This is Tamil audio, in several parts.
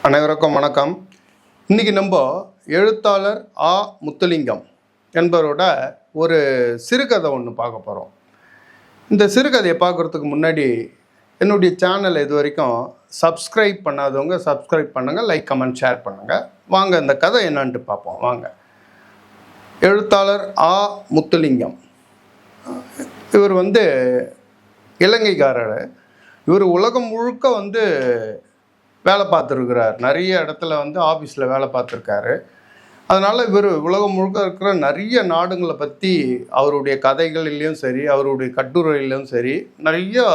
அனைவருக்கும் வணக்கம். இன்றைக்கி நம்ம எழுத்தாளர் ஆ. முத்துலிங்கம் என்பவரோட ஒரு சிறுகதை ஒன்று பார்க்க போகிறோம். இந்த சிறுகதையை பார்க்குறதுக்கு முன்னாடி என்னுடைய சேனல் இது வரைக்கும் சப்ஸ்கிரைப் பண்ணாதவங்க சப்ஸ்கிரைப் பண்ணுங்கள், லைக் கமெண்ட் ஷேர் பண்ணுங்கள். வாங்க இந்த கதை என்னன்ட்டு பார்ப்போம். வாங்க. எழுத்தாளர் ஆ. முத்துலிங்கம் இவர் இலங்கைக்காரர். இவர் உலகம் முழுக்க வேலை பார்த்துருக்கிறார். நிறைய இடத்துல ஆஃபீஸில் வேலை பார்த்துருக்காரு. அதனால் இவர் உலகம் முழுக்க இருக்கிற நிறைய நாடுகளை பற்றி அவருடைய கதைகளிலையும் சரி, அவருடைய கட்டுரையிலையும் சரி, நிறைய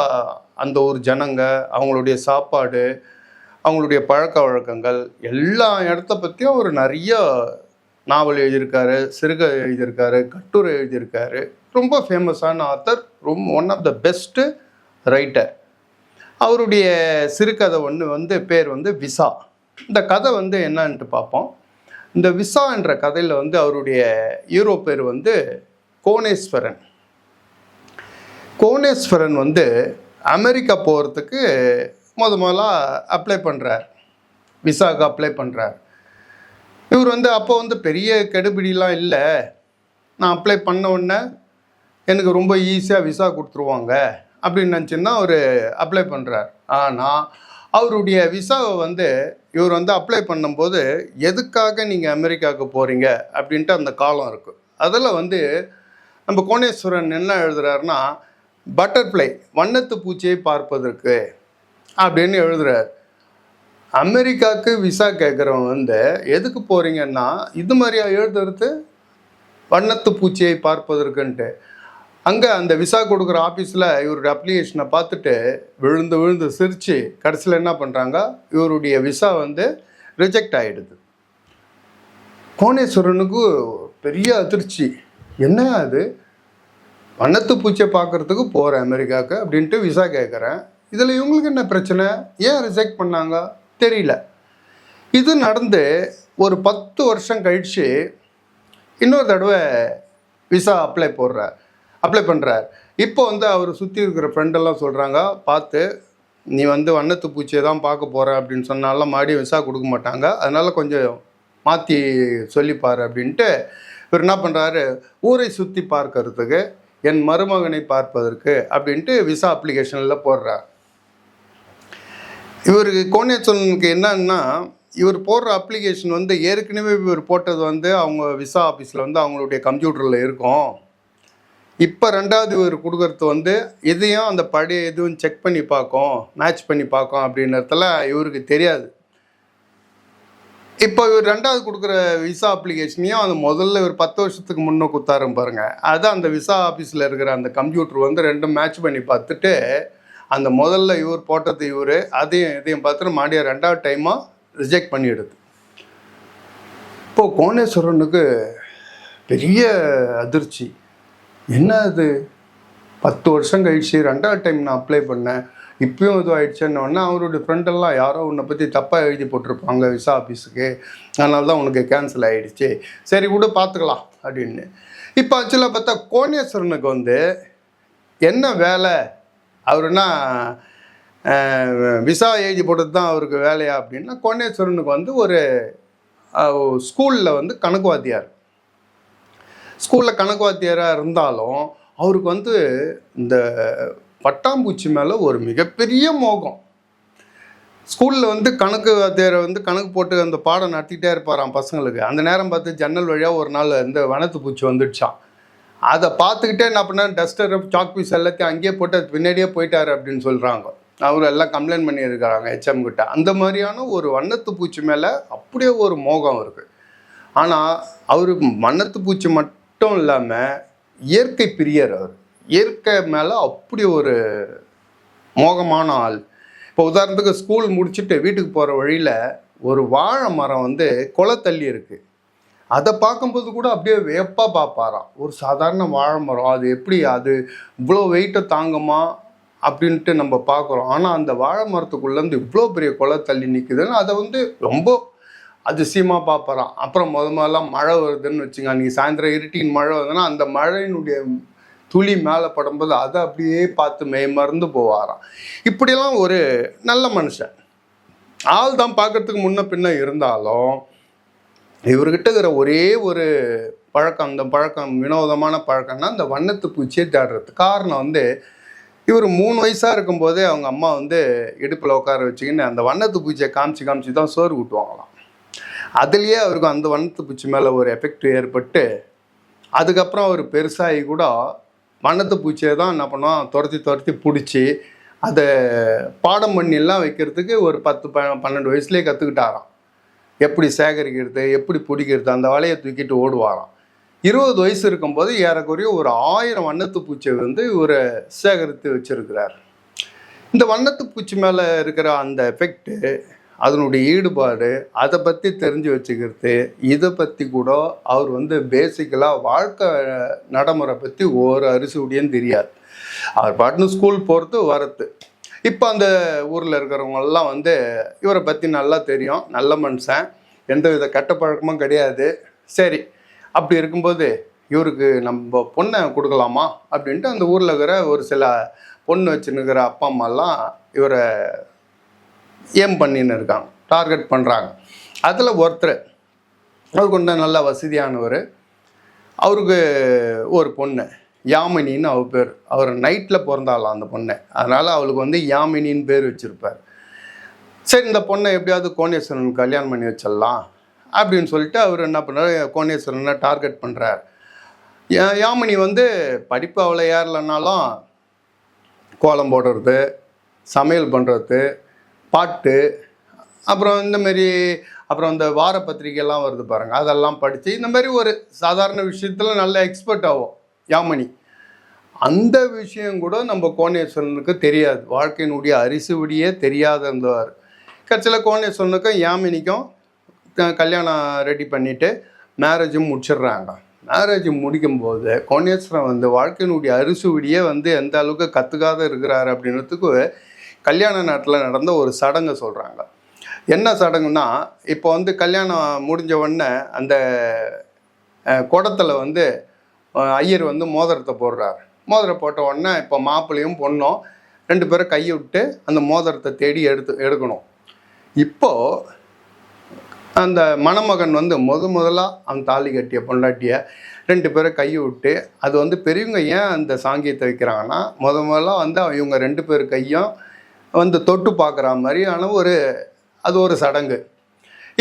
அந்த ஒரு ஜனங்க, அவங்களுடைய சாப்பாடு, அவங்களுடைய பழக்க வழக்கங்கள், எல்லா இடத்த பற்றியும் அவர் நிறைய நாவல் எழுதியிருக்காரு, சிறுகதை எழுதியிருக்காரு, கட்டுரை எழுதியிருக்காரு. ரொம்ப ஃபேமஸான author, one of the best writer. அவருடைய சிறுகதை பேர் விசா. இந்த கதை என்னன்ட்டு பார்ப்போம். இந்த விசா என்ற கதையில் அவருடைய ஹீரோ பேர் கோணேஸ்வரன். கோணேஸ்வரன் அமெரிக்கா போகிறதுக்கு முதல்ல அப்ளை பண்ணுறார். விசாவுக்கு அப்ளை பண்ணுறார். இவர் அப்போ பெரிய கெடுபிடிலாம் இல்லை. நான் அப்ளை பண்ண உடனே எனக்கு ரொம்ப ஈஸியாக விசா கொடுத்துருவாங்க அப்படின்னு நினச்சின்னா அவர் அப்ளை பண்ணுறார். ஆனால் அவருடைய விசாவை இவர் அப்ளை பண்ணும்போது எதுக்காக நீங்கள் அமெரிக்காவுக்கு போகிறீங்க அப்படின்ட்டு அந்த காலம் இருக்குது. அதில் நம்ம கோணேஸ்வரன் என்ன எழுதுகிறாருன்னா, பட்டர்ஃப்ளை வண்ணத்து பூச்சியை பார்ப்பதற்கு அப்படின்னு எழுதுகிறார். அமெரிக்காவுக்கு விசா கேட்குறவங்க எதுக்கு போகிறீங்கன்னா இது மாதிரியா எழுதுறது, வண்ணத்து பூச்சியை பார்ப்பதற்குன்ட்டு. அங்கே அந்த விசா கொடுக்குற ஆஃபீஸில் இவருடைய அப்ளிகேஷனை பார்த்துட்டு விழுந்து சிரித்து கடைசியில் என்ன பண்ணுறாங்க, இவருடைய விசா ரிஜெக்ட் ஆகிடுது. கோணேஸ்வரனுக்கு பெரிய அதிர்ச்சி. என்ன அது, வண்ணத்து பூச்சியை பார்க்குறதுக்கு போகிறேன் அமெரிக்காவுக்கு அப்படின்ட்டு விசா கேட்குறேன், இதில் இவங்களுக்கு என்ன பிரச்சனை, ஏன் ரிஜெக்ட் பண்ணாங்க தெரியல. இது நடந்து ஒரு 10 வருஷம் கழித்து இன்னொரு தடவை விசா அப்ளை பண்ணுறார். இப்போ அவர் சுற்றி இருக்கிற ஃப்ரெண்டெல்லாம் சொல்கிறாங்க, பார்த்து நீ வண்ணத்து பூச்சியை தான் பார்க்க போகிற அப்படின்னு சொன்னாலும் மறுபடியும் விசா கொடுக்க மாட்டாங்க, அதனால் கொஞ்சம் மாற்றி சொல்லிப்பார் அப்படின்ட்டு இவர் என்ன பண்ணுறாரு, ஊரை சுற்றி பார்க்கறதுக்கு, என் மருமகனை பார்ப்பதற்கு அப்படின்ட்டு விசா அப்ளிகேஷனில் போடுறார். இவருக்கு கோணேஸ்வரனுக்கு என்னன்னா, இவர் போடுற அப்ளிகேஷன் ஏற்கனவே இவர் போட்டது அவங்க விசா ஆஃபீஸில் அவங்களுடைய கம்ப்யூட்டரில் இருக்கும். இப்போ ரெண்டாவது இவர் கொடுக்குறது எதையும் அந்த பழைய எதுவும் செக் பண்ணி பார்க்கும், மேட்ச் பண்ணி பார்க்கும் அப்படின்றதுல இவருக்கு தெரியாது. இப்போ இவர் ரெண்டாவது கொடுக்குற விசா அப்ளிகேஷனையும் அந்த முதல்ல இவர் 10 வருஷத்துக்கு முன்னே கொடுத்தாரும் பாருங்கள், அதுதான் அந்த விசா ஆஃபீஸில் இருக்கிற அந்த கம்ப்யூட்டர் ரெண்டும் மேட்ச் பண்ணி பார்த்துட்டு அந்த முதல்ல இவர் போட்டது இவர் இதையும் பார்த்துட்டு மறுபடியும் ரெண்டாவது டைமாக ரிஜெக்ட் பண்ணிடுது. இப்போது கோணேஸ்வரனுக்கு பெரிய அதிர்ச்சி. என்ன அது, 10 வருஷம் கழிச்சு ரெண்டாவது டைம் நான் அப்ளை பண்ணேன், இப்பயும் இது ஆயிடுச்சுன்னொன்னே அவருடைய ஃப்ரெண்டெல்லாம் யாரோ உன்னை பற்றி தப்பாக எழுதி போட்டிருப்பாங்க விசா ஆஃபீஸுக்கு, அதனால தான் உனக்கு கேன்சல் ஆகிடுச்சு, சரி கூட பார்த்துக்கலாம் அப்படின்னு. இப்போ ஆக்சுவலாக பார்த்தா கோணேஸ்வரனுக்கு என்ன வேலை, அவருன்னா விசா எழுதி போட்டது தான் அவருக்கு வேலையா அப்படின்னா, கோணேஸ்வரனுக்கு ஒரு ஸ்கூலில் கணக்கு வாத்தியார். ஸ்கூலில் கணக்கு வாத்தியாராக இருந்தாலும் அவருக்கு இந்த பட்டாம்பூச்சி மேலே ஒரு மிகப்பெரிய மோகம். ஸ்கூலில் கணக்கு வாத்தியாரை கணக்கு போட்டு அந்த பாடம் நடத்திக்கிட்டே இருப்பாராம் பசங்களுக்கு. அந்த நேரம் பார்த்து ஜன்னல் வழியாக ஒரு நாள் இந்த வனத்து பூச்சி வந்துடுச்சான். அதை பார்த்துக்கிட்டே என்ன பண்ணார், டஸ்டர் சாக் பீஸ் எல்லாத்தையும் அங்கேயே போட்டு அது பின்னாடியே போயிட்டார் அப்படின்னு சொல்கிறாங்க. அவர் எல்லாம் கம்ப்ளைண்ட் பண்ணியிருக்கிறாங்க ஹெச்எம் கிட்ட. அந்த மாதிரியான ஒரு வண்ணத்து பூச்சி மேலே அப்படியே ஒரு மோகம் இருக்குது. ஆனால் அவருக்கு வண்ணத்து பூச்சி மட்டும் இல்லாமல் இயற்கை பிரியர். அவர் இயற்கை மேலே அப்படி ஒரு மோகமான ஆள். இப்போ உதாரணத்துக்கு ஸ்கூல் முடிச்சுட்டு வீட்டுக்கு போகிற வழியில் ஒரு வாழை மரம் கொலை தள்ளி இருக்குது. அதை பார்க்கும்போது கூட அப்படியே வேப்பாக பார்ப்பாராம். ஒரு சாதாரண வாழை மரம் அது எப்படி அது இவ்வளோ வெயிட்டை தாங்குமா அப்படின்ட்டு நம்ம பார்க்குறோம். ஆனால் அந்த வாழை மரத்துக்குள்ளேருந்து இவ்வளோ பெரிய கொலை தள்ளி நிற்குதுன்னு அதை ரொம்ப அதிசயமாக பார்ப்பறான். அப்புறம் முதல்லாம் மழை வருதுன்னு வச்சுங்க, அன்றைக்கி சாயந்தரம் இருட்டின் மழை வருதுன்னா அந்த மழையினுடைய துளி மேலே படும்போது அதை அப்படியே பார்த்து மறந்து போவாராம். இப்படியெல்லாம் ஒரு நல்ல மனுஷன். ஆள் தான் பார்க்கறதுக்கு முன்ன பின்ன இருந்தாலும் இவர்கிட்ட இருக்கிற ஒரே ஒரு பழக்கம், அந்த பழக்கம் வினோதமான பழக்கம்னா அந்த வண்ணத்து பூச்சியை தேடுறது. காரணம் வந்து இவர் 3 வயசாக இருக்கும்போதே அவங்க அம்மா வந்து இடுப்பில் உட்கார வச்சுக்கின்னு அந்த வண்ணத்து பூச்சியை காமிச்சு காமிச்சு தான் சோறு ஊட்டுவாங்களாம். அதுலேயே அவருக்கு அந்த வண்ணத்து பூச்சி மேலே ஒரு எஃபெக்ட் ஏற்பட்டு அதுக்கப்புறம் அவர் பெருசாகி கூட வண்ணத்து பூச்சியை தான் என்ன பண்ணுவோம் துரத்தி துரத்தி பிடிச்சி அதை பாடம் பண்ணிலாம் வைக்கிறதுக்கு ஒரு 10-12 வயசுலேயே கற்றுக்கிட்டாராம். எப்படி சேகரிக்கிறது, எப்படி பிடிக்கிறது, அந்த வலையை தூக்கிட்டு ஓடுவாராம். 20 வயசு இருக்கும்போது ஏறக்குறைய ஒரு 1000 வண்ணத்து பூச்சியை வந்து இவர் சேகரித்து வச்சிருக்கிறார். இந்த வண்ணத்து பூச்சி மேலே இருக்கிற அந்த எஃபெக்ட்டு, அதனுடைய ஈடுபாடு, அதை பற்றி தெரிஞ்சு வச்சுக்கிறது, இதை பற்றி கூட அவர் வந்து பேசிக்கலாக வாழ்க்கை நடைமுறை பற்றி ஒரு அரிசியுடையும் தெரியாது. அவர் பாட்டுன்னு ஸ்கூல் போகிறது வரது. இப்போ அந்த ஊரில் இருக்கிறவங்கெல்லாம் வந்து இவரை பற்றி நல்லா தெரியும், நல்ல மனுஷன், எந்த வித கெட்ட பழக்கமும் கிடையாது. சரி, அப்படி இருக்கும்போது இவருக்கு நம்ம பொண்ணை கொடுக்கலாமா அப்படின்ட்டு அந்த ஊரில் இருக்கிற ஒரு சில பொண்ணு வச்சுன்னுக்கிற அப்பா அம்மாலாம் இவரை ஏம் பண்ணின்னு இருக்காங்க, டார்கெட் பண்ணுறாங்க. அதில் ஒருத்தர் அவர் கொண்ட நல்ல வசதியானவர், அவருக்கு ஒரு பொண்ணு யாமினின்னு அவர் பேர். அவர் நைட்டில் பிறந்தாலாம் அந்த பொண்ணை, அதனால் அவளுக்கு வந்து யாமினின்னு பேர் வச்சுருப்பார். சரி, இந்த பொண்ணை எப்படியாவது கோணேஸ்வரனுக்கு கல்யாணம் பண்ணி வச்சிடலாம் அப்படின்னு சொல்லிட்டு அவர் என்ன பண்ணுறாரு, கோணேஸ்வரனை டார்கெட் பண்ணுறார். யாமினி வந்து படிப்பு அவ்வளோ ஏறலைனாலும் கோலம் போடுறது, சமையல் பண்ணுறது, பாட்டு, அப்புறம் இந்தமாரி அப்புறம் இந்த வார பத்திரிகைலாம் வருது பாருங்கள், அதெல்லாம் படித்து இந்த மாதிரி ஒரு சாதாரண விஷயத்தில் நல்ல எக்ஸ்பர்ட் ஆகும் யாமினி. அந்த விஷயம் கூட நம்ம கோணேஸ்வரனுக்கு தெரியாது, வாழ்க்கையினுடைய அரிசுவடியே தெரியாத இருந்தவர். கட்சியில் கோணேஸ்வரனுக்கும் யாமினிக்கும் கல்யாணம் ரெடி பண்ணிவிட்டு மேரேஜும் முடிச்சிடுறாங்க. மேரேஜ் முடிக்கும்போது கோணேஸ்வரன் வந்து வாழ்க்கையினுடைய அரிசுவடியே வந்து எந்த அளவுக்கு கற்றுக்காத இருக்கிறாரு அப்படின்றதுக்கு கல்யாண நாட்டில் நடந்த ஒரு சடங்கு சொல்கிறாங்க. என்ன சடங்குன்னா, இப்போ வந்து கல்யாணம் முடிஞ்ச உடனே அந்த குடத்தில் வந்து ஐயர் வந்து மோதிரத்தை போடுறார். மோதிரம் போட்ட உடனே இப்போ மாப்பிள்ளையும் பொண்ணும் 2 பேரும் கையை விட்டு அந்த மோதிரத்தை தேடி எடுக்கணும். இப்போது அந்த மணமகன் வந்து முதலாக அந்த தாலி கட்டிய பொண்டாட்டியை 2 பேரும் கையை விட்டு, அது வந்து பெரியவங்க ஏன் அந்த சாங்கியத்தை வைக்கிறாங்கன்னா, முதலாக வந்து இவங்க 2 பேர் கையும் வந்து தொட்டு பார்க்குற மாதிரியான அது ஒரு சடங்கு.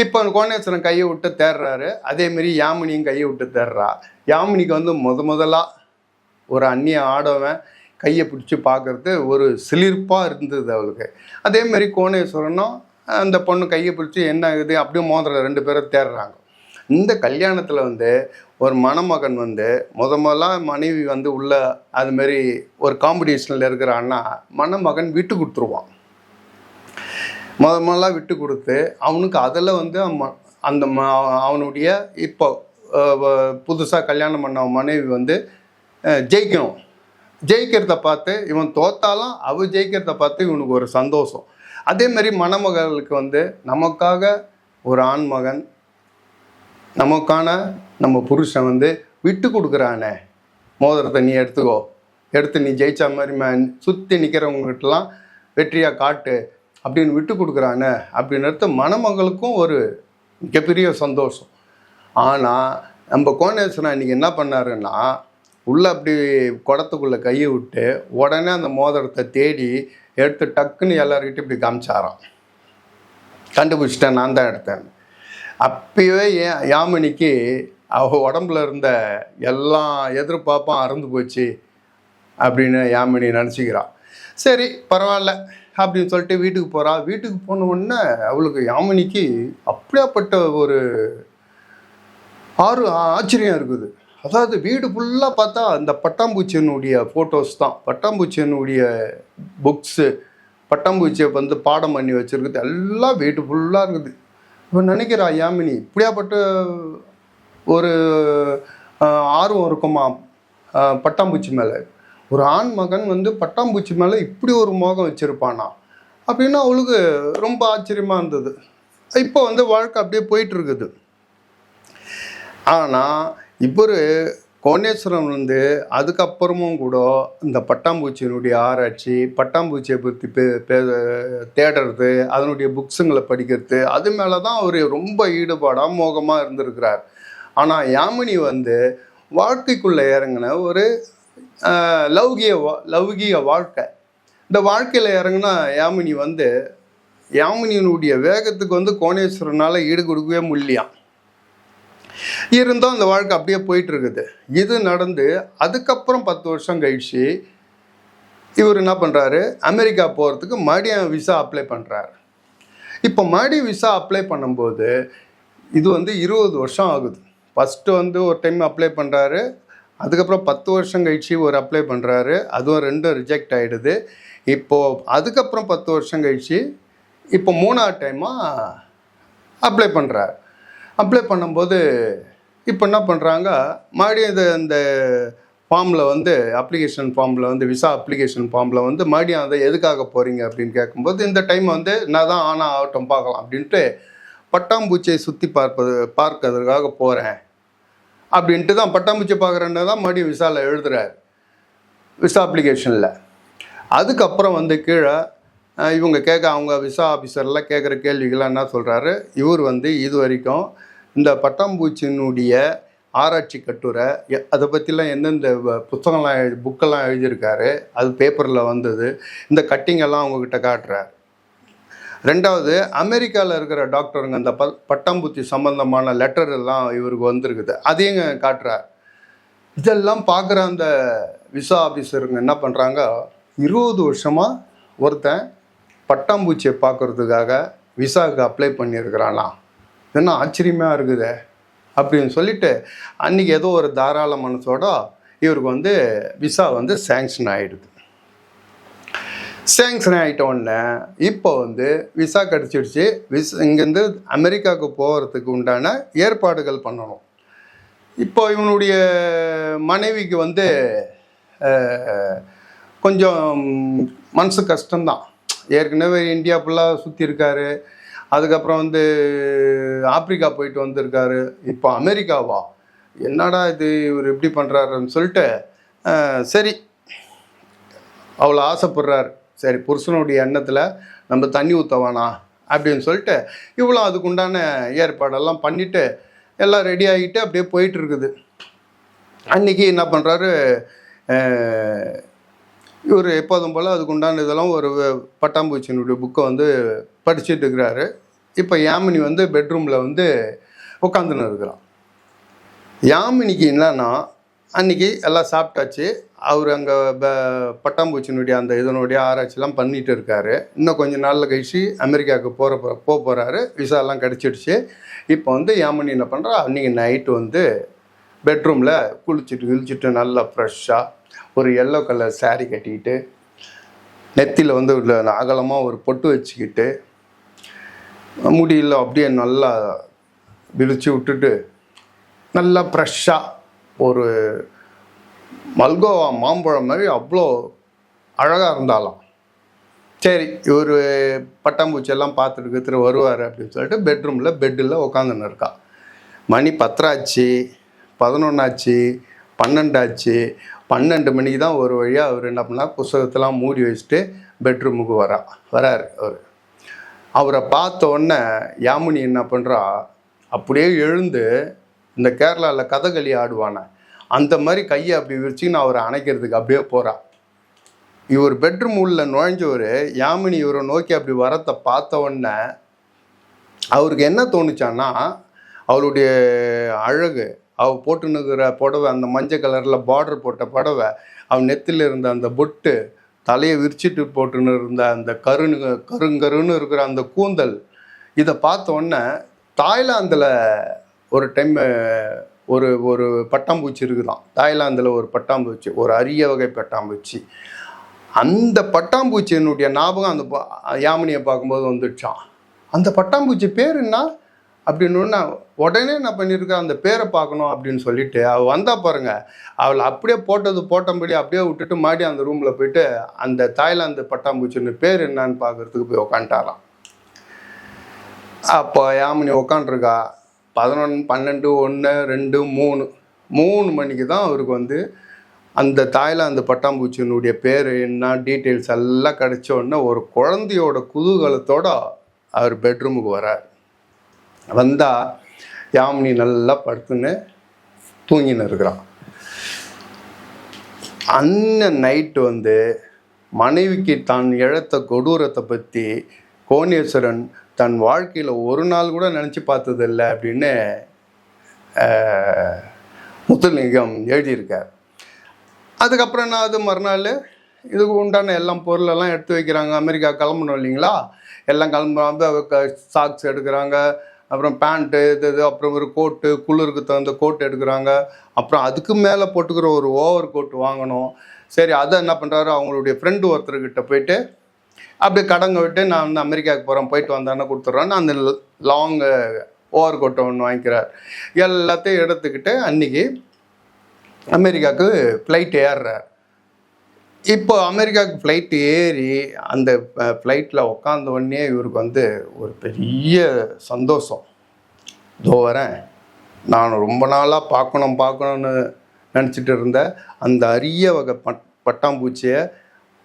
இப்போ கோணேஸ்வரன் கையை விட்டு தேடுறாரு, அதேமாரி யாமினியும் கையை விட்டு தேடுறா. யாமினிக்கு வந்து முதலாக ஒரு அந்நிய ஆடவன் கையை பிடிச்சி பார்க்குறது ஒரு சிலிர்ப்பாக இருந்தது அவளுக்கு. அதேமாரி கோணேஸ்வரனும் அந்த பொண்ணு கையை பிடிச்சி என்ன ஆகுது அப்படியே மோதிரம் 2 பேரும் தேடுறாங்க. இந்த கல்யாணத்தில் வந்து ஒரு மணமகன் வந்து முதலாக மனைவி வந்து உள்ள அதுமாரி ஒரு காம்படிஷனில் இருக்கிறான்னா மணமகன் விட்டு கொடுத்துருவான். முதலாக விட்டு கொடுத்து அவனுக்கு அதில் வந்து அந்த அவனுடைய இப்போ புதுசாக கல்யாணம் பண்ண மனைவி வந்து ஜெயிக்கணும். ஜெயிக்கிறத பார்த்து இவன் தோத்தாலும் அவள் ஜெயிக்கிறத பார்த்து இவனுக்கு ஒரு சந்தோஷம். அதேமாரி மணமகளுக்கு வந்து நமக்காக ஒரு ஆண்மகன், நமக்கான நம்ம புருஷன் வந்து விட்டு கொடுக்குறானே, மோதிரத்தை நீ எடுத்துக்கோ, எடுத்து நீ ஜெயிச்ச மாதிரி சுற்றி நிற்கிறவங்ககிட்டலாம் வெற்றியாக காட்டு அப்படின்னு விட்டு கொடுக்குறானே அப்படின்றது மணமகளுக்கும் ஒரு மிகப்பெரிய சந்தோஷம். ஆனால் நம்ம கோணேஸ்வரன் இன்றைக்கி என்ன பண்ணாருன்னா, உள்ளே அப்படி குடத்துக்குள்ளே கையை விட்டு உடனே அந்த மோதிரத்தை தேடி எடுத்து டக்குன்னு எல்லாருக்கிட்டையும் இப்படி காமிச்சாராம். கண்டுபிடிச்சிட்டேன், நான் தான் எடுத்தேன். அப்பயே யாமினிக்கு அவள் உடம்புல இருந்த எல்லா எதிர்பார்ப்பும் அறந்து போச்சு அப்படின்னு யாமினி நினச்சிக்கிறான். சரி, பரவாயில்ல அப்படின்னு சொல்லிட்டு வீட்டுக்கு போகிறா. வீட்டுக்கு போன உடனே அவளுக்கு யாமினிக்கு அப்படியாப்பட்ட ஒரு ஆச்சரியம் இருக்குது. அதாவது வீடு ஃபுல்லாக பார்த்தா அந்த பட்டாம்பூச்சியனுடைய ஃபோட்டோஸ் தான், பட்டாம்பூச்சியனுடைய புக்ஸு, பட்டாம்பூச்சியை வந்து பாடம் பண்ணி வச்சுருக்குது, எல்லாம் வீடு ஃபுல்லாக இருக்குது. இவன் நினைக்கிறா யாமினி, இப்படியாப்பட்ட ஒரு ஆர்வம் இருக்குமா பட்டாம்பூச்சி மேலே, ஒரு ஆண் மகன் வந்து பட்டாம்பூச்சி மேலே இப்படி ஒரு மோகம் வச்சுருப்பானா அப்படின்னு அவளுக்கு ரொம்ப ஆச்சரியமாக இருந்தது. இப்போ வந்து வாழ்க்கை அப்படியே போயிட்டுருக்குது. ஆனால் இவர் கோணேஸ்வரம் வந்து அதுக்கப்புறமும் கூட இந்த பட்டாம்பூச்சியினுடைய ஆராய்ச்சி, பட்டாம்பூச்சியை பற்றி தேடுறது, அதனுடைய புக்ஸுங்களை படிக்கிறது, அது மேலே தான் அவர் ரொம்ப ஈடுபாடாக மோகமாக இருந்திருக்கிறார். ஆனால் யாமினி வந்து வாழ்க்கைக்குள்ளே இறங்கின ஒரு லௌகிக வாழ்க்கை. இந்த வாழ்க்கையில் இறங்கினா யாமினியினுடைய வேகத்துக்கு வந்து கோணேஸ்வரனால் ஈடு கொடுக்கவே முடியலையாம். இருந்தும் அந்த வாழ்க்கை அப்படியே போயிட்டு இருக்குது. இது நடந்து அதுக்கப்புறம் 10 வருஷம் கழிச்சு இவர் என்ன பண்ணுறாரு, அமெரிக்கா போகிறதுக்கு மறுபடியும் விசா அப்ளை பண்ணுறாரு. இப்போ மறுபடியும் விசா அப்ளை பண்ணும்போது இது வந்து 20 வருஷம் ஆகுது. ஃபஸ்ட்டு வந்து ஒரு டைம் அப்ளை பண்ணுறாரு, அதுக்கப்புறம் 10 வருஷம் கழிச்சு ஒரு அப்ளை பண்ணுறாரு, அதுவும் 2 ரிஜெக்ட் ஆகிடுது. இப்போது அதுக்கப்புறம் 10 வருஷம் கழிச்சு இப்போ 3ஆவது டைமாக அப்ளை பண்ணுறாரு. அப்ளை பண்ணும்போது இப்போ என்ன பண்ணுறாங்க, மறுபடியும் இந்த ஃபார்மில் வந்து அப்ளிகேஷன் ஃபார்மில் வந்து விசா அப்ளிகேஷன் ஃபார்மில் வந்து மறுபடியும் அதை எதுக்காக போகிறீங்க அப்படின்னு கேட்கும்போது, இந்த டைம் வந்து நான் தான் ஆகட்டும் பார்க்கலாம் அப்படின்ட்டு பட்டாம்பூச்சியை சுற்றி பார்க்கறதுக்காக போகிறேன் அப்படின்ட்டு தான் பட்டாம்பூச்சி பார்க்குறேன்னு தான் மறுபடியும் விசாவில் எழுதுகிறார், விசா அப்ளிகேஷனில். அதுக்கப்புறம் வந்து கீழே இவங்க அவங்க விசா ஆஃபீஸர்லாம் கேட்குற கேள்விகள்லாம் என்ன சொல்கிறாரு, இவர் வந்து இது வரைக்கும் இந்த பட்டாம்பூச்சியினுடைய ஆராய்ச்சி கட்டுரை அதை பற்றிலாம் எந்தெந்த புத்தகம்லாம் புக்கெல்லாம் எழுதியிருக்காரு, அது பேப்பரில் வந்தது, இந்த கட்டிங்கெல்லாம் அவங்கக்கிட்ட காட்டுறார். ரெண்டாவது, அமெரிக்காவில் இருக்கிற டாக்டருங்க அந்த பட்டாம்பூச்சி சம்பந்தமான லெட்டர் எல்லாம் இவருக்கு வந்திருக்குது, அதையும் காட்டுறார். இதெல்லாம் பார்க்குற அந்த விசா ஆஃபீஸருங்க என்ன பண்ணுறாங்க, 20 வருஷமாக ஒருத்தன் பட்டாம்பூச்சியை பார்க்குறதுக்காக விசாவுக்கு அப்ளை பண்ணியிருக்கிறானாம், இதெல்லாம் ஆச்சரியமாக இருக்குது அப்படின்னு சொல்லிட்டு அன்றைக்கி ஏதோ ஒரு தாராள மனசோட இவருக்கு வந்து விசா வந்து சேங்ஷன் ஆகிடுது. சேங்ஷன் ஆகிட்டோடனே இப்போ வந்து விசா கிடச்சிடுச்சு. இங்கேருந்து அமெரிக்காவுக்கு போகிறதுக்கு உண்டான ஏற்பாடுகள் பண்ணணும். இப்போ இவனுடைய மனைவிக்கு வந்து கொஞ்சம் மனசு கஷ்டம்தான். ஏற்கனவே இந்தியா ஃபுல்லாக சுற்றிருக்காரு, அதுக்கப்புறம் வந்து ஆப்பிரிக்கா போயிட்டு வந்திருக்காரு, இப்போ அமெரிக்காவா, என்னடா இது இவர் எப்படி பண்ணுறாருன்னு சொல்லிட்டு சரி அவ்வளோ ஆசைப்படுறாரு. சரி புருஷனுடைய எண்ணத்தில் நம்ம தண்ணி ஊற்ற வேணாம் அப்படின்னு சொல்லிட்டு இவ்வளோ அதுக்குண்டான ஏற்பாடெல்லாம் பண்ணிவிட்டு எல்லாம் ரெடி ஆகிட்டு அப்படியே போயிட்டுருக்குது. அன்றைக்கி என்ன பண்ணுறாரு, இவர் எப்போதும் போல் அதுக்குண்டான இதெல்லாம் ஒரு பட்டாம்பூச்சியினுடைய புக்கை வந்து படிச்சுட்டு இருக்கிறாரு. இப்போ யாமினி வந்து பெட்ரூமில் வந்து உட்காந்துன்னு இருக்கிறான். யாமினிக்கு என்னன்னா, அன்றைக்கி எல்லாம் சாப்பிட்டாச்சு, அவர் அங்கே பட்டாம்பூச்சியினுடைய அந்த இதனுடைய ஆராய்ச்சிலாம் பண்ணிகிட்டு இருக்கார். இன்னும் கொஞ்சம் நாளில் கழிச்சு அமெரிக்காவுக்கு போகிறாரு, விசாலாம் கிடச்சிடுச்சு. இப்போ வந்து யாமினி என்ன பண்ணுறா, அன்றைக்கி நைட்டு வந்து பெட்ரூமில் குளிச்சுட்டு நல்லா ஃப்ரெஷ்ஷாக ஒரு எல்லோ கலர் சாரீ கட்டிக்கிட்டு, நெத்தியில் வந்து அகலமாக ஒரு பொட்டு வச்சுக்கிட்டு, முடியல அப்படியே நல்லா விரித்து விட்டுட்டு நல்லா ஃப்ரெஷ்ஷாக ஒரு மல்கோவா மாம்பழம் மாதிரி அவ்வளோ அழகாக இருந்தாலும் சரி இவர் பட்டாம்பூச்சியெல்லாம் பார்த்துட்டு வருவார் அப்படின்னு சொல்லிட்டு பெட்டில் உட்காந்துன்னு இருக்கா. மணி 10 ஆச்சு, 11 ஆச்சு, 12 ஆச்சு. 12 மணிக்கு தான் ஒரு வழியாக அவர் என்ன பண்ணார், புத்தகத்தெல்லாம் மூடி வச்சுட்டு பெட்ரூமுக்கு வரார். அவரை பார்த்த உடனே யாமினி என்ன பண்ணுறா, அப்படியே எழுந்து இந்த கேரளாவில் கதகளி ஆடுவானே அந்த மாதிரி கையை அப்படி விரிச்சின்னு அவரை அணைக்கிறதுக்கு அப்படியே போகிறா. இவர் பெட்ரூம் உள்ள நுழைஞ்சவர் யாமினி இவரை நோக்கி அப்படி வரத்தை பார்த்த உடனே அவருக்கு என்ன தோணுச்சான்னா, அவருடைய அழகு, அவள் போட்டுன்னுக்கிற புடவை, அந்த மஞ்சள் கலரில் பார்டர் போட்ட புடவை, அவன் நெத்தியில் இருந்த அந்த பொட்டு, தலையை விரிச்சிட்டு போட்டுன்னு இருந்த அந்த கருங்கருன்னு இருக்கிற அந்த கூந்தல், இதை பார்த்த உடனே தாய்லாந்தில் ஒரு டைம் ஒரு பட்டாம்பூச்சி இருக்குதான். தாய்லாந்தில் ஒரு பட்டாம்பூச்சி, ஒரு அரிய வகை பட்டாம்பூச்சி, அந்த பட்டாம்பூச்சியினுடைய ஞாபகம் அந்த யாமினியை பார்க்கும்போது வந்துடுச்சான். அந்த பட்டாம்பூச்சி பேர் என்ன அப்படின்னு உடனே நான் பண்ணியிருக்கேன், அந்த பேரை பார்க்கணும் அப்படின்னு சொல்லிட்டு அவள் வந்தா பாருங்க, அவளை அப்படியே போட்டபடி அப்படியே விட்டுட்டு மறுபடியும் அந்த ரூமில் போயிட்டு அந்த தாய்லாந்து பட்டாம்பூச்சின்னு பேர் என்னான்னு பார்க்கறதுக்கு போய் உக்காண்டாராம். அப்போ யாமினி உக்காண்டிருக்கா. 11, 12, 1, 2, 3 3 மணிக்கு தான் அவருக்கு வந்து அந்த தாய்லாந்து பட்டாம்பூச்சியினுடைய பேர் என்ன டீட்டெயில்ஸ் எல்லாம் கிடச்ச உடனே ஒரு குழந்தையோட குதூகலத்தோட அவர் பெட்ரூமுக்கு வரார். வந்தால் யாமினி நல்லா படுத்துன்னு தூங்கின்னு இருக்கிறான். அன்ன நைட்டு வந்து மனைவிக்கு தான் இழத்த கொடூரத்தை பற்றி கோணேஸ்வரன் தன் வாழ்க்கையில் ஒரு நாள் கூட நினச்சி பார்த்ததில்லை அப்படின்னு முத்துலிங்கம் எழுதியிருக்கார். அதுக்கப்புறம் என்ன அது மறுநாள் இதுக்கு உண்டான எல்லாம் பொருளெல்லாம் எடுத்து வைக்கிறாங்க. அமெரிக்கா கிளம்பணும் இல்லைங்களா, எல்லாம் கிளம்புறாங்க. சாக்ஸ் எடுக்கிறாங்க, அப்புறம் பேண்ட்டு இது அப்புறம் ஒரு கோட்டு, குளிருக்கு தகுந்த கோட்டு எடுக்கிறாங்க. அப்புறம் அதுக்கு மேலே போட்டுக்கிற ஒரு ஓவர் கோட்டு வாங்கணும். சரி, அதை என்ன பண்ணுறாரு, அவங்களுடைய ஃப்ரெண்டு ஒருத்தர்கிட்ட போயிட்டு அப்படியே கடங்க விட்டு நான் வந்து அமெரிக்காவுக்கு போகிறேன், போயிட்டு வந்தானே கொடுத்துட்றான்னு அந்த லாங் ஓவர் கோட்டை ஒன்று வாங்கிக்கிறார். எல்லாத்தையும் எடுத்துக்கிட்டு அன்றைக்கி அமெரிக்காவுக்கு ஃப்ளைட் ஏறுறார். இப்போ அமெரிக்காவுக்கு ஃப்ளைட்டு ஏறி அந்த ஃப்ளைட்டில் உட்காந்த உடனே இவருக்கு வந்து ஒரு பெரிய சந்தோஷம். இதோ வரேன், நான் ரொம்ப நாளாக பார்க்கணும்னு நினச்சிட்டு இருந்த அந்த அரிய வகை பட்டாம்பூச்சியை